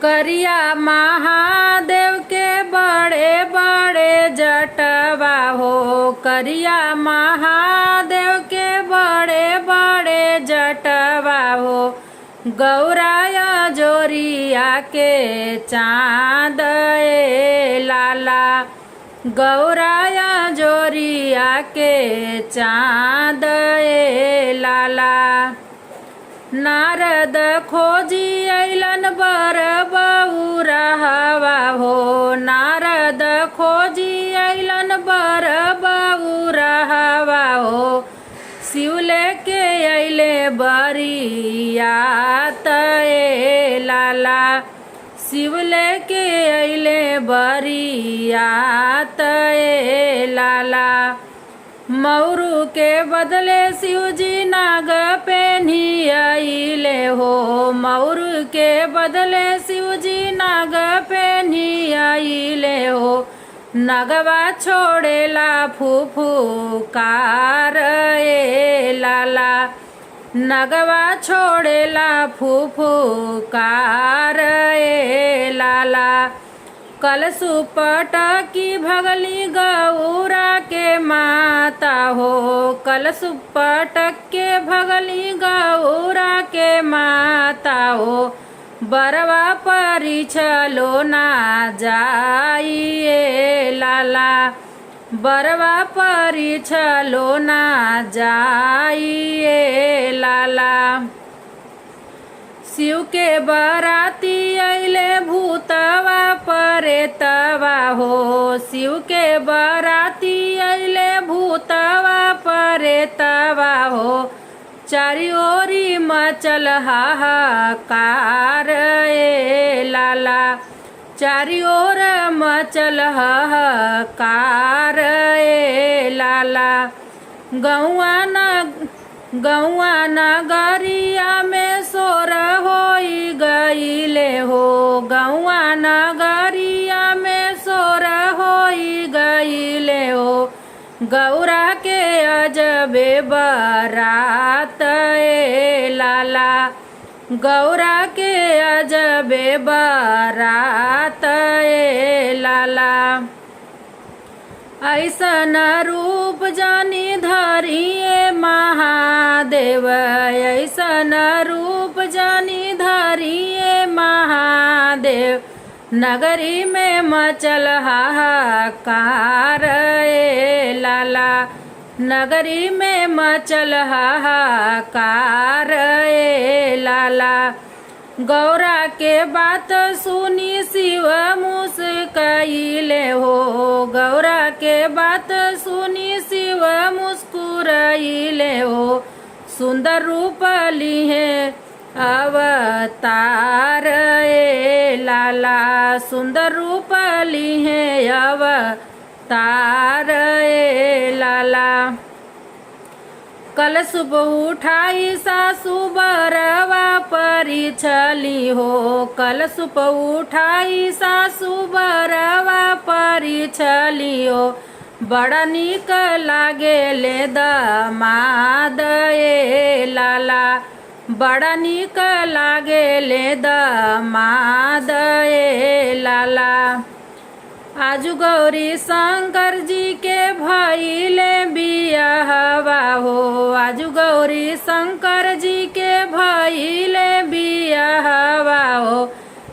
करिया महादेव के बड़े बड़े जटवा हो। करिया महादेव के बड़े बड़े जटवा हो। गौराया जोरिया के चाँद ए लाला। गौराया जोरिया के चाँद ए लाला। नारद खोजी अइलन बर बउरहवा हो। नारद खोजी अइलन बर बउरहवा हो। शिव लेके अइले बरियात ए लाला। शिव लेके अइले बरियात ए लाला। मौरू के बदले शिवजी नाग पेन्ही अइले हो। मौरू के बदले शिवजी नाग पेन्ही अइले हो। नगवा छोड़ेला फुफुकार ए लाला। नगवा छोड़ेला फुफुकार ए लाला। कलशुपट की भगली गौरा के माता हो। कलशुपट के भगली गौरा के माता हो। बरवा परी चलो ना जाइए लाला। बरवा परी चलो ना जाइए लाला। शिव के बराती अइले भूतवा परेतवा हो। शिव के बराती अइले भूतवा परेतवा हो। चारि ओरी मचल हाहाकार ए लाला। चारि ओर मचल हाहाकार ए लाला। गौआ नगरिया में सोर होई गईले हो। गौआ नगरिया में सोर होई गईले हो। गौरा के अजबे बरात ए लाला। गौरा के अजबे बरात ए लाला। ऐसन रूप जानी धरिए महादेव। ऐसन रूप जानी धरिए महादेव। नगरी में मचल हाहाकार ए लाला। नगरी में मचल हाहाकार ए लाला। गौरा के बात सुनी शिव मुस्कइले हो। गौरा के बात सुनी शिव मुस्कुराइले हो। सुंदर रूप लिहे अवतार ए लाला। सुंदर रूप लिहे अवतार ए लाला। कलशुप उठाई सासु बरवा परी चली हो। कलशुप उठाई सासु बरवा परी चली हो। बड़ा निक लागेले दमाद ए लाला। बड़ा निक लागेले दमाद ए लाला। आजू गौरी शंकर जी के भइले बियाहवा हो। आजू गौरी शंकर जी के भइले बियाहवा हो।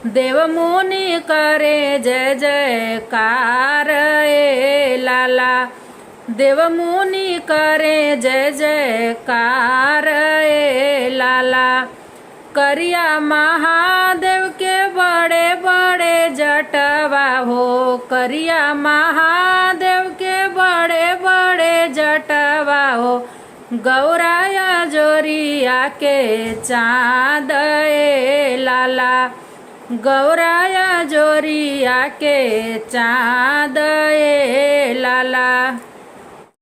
देव मुनि करे जय जयकार ए लाला। देव मुनि करे जय जयकार ए लाला। करिया महादेव के बड़े बड़े जटवा हो। करिया महादेव के बड़े बड़े जटवा हो। गौराया जोरिया के चाँद ए लाला। गौराया जोरिया के चाँद ए लाला।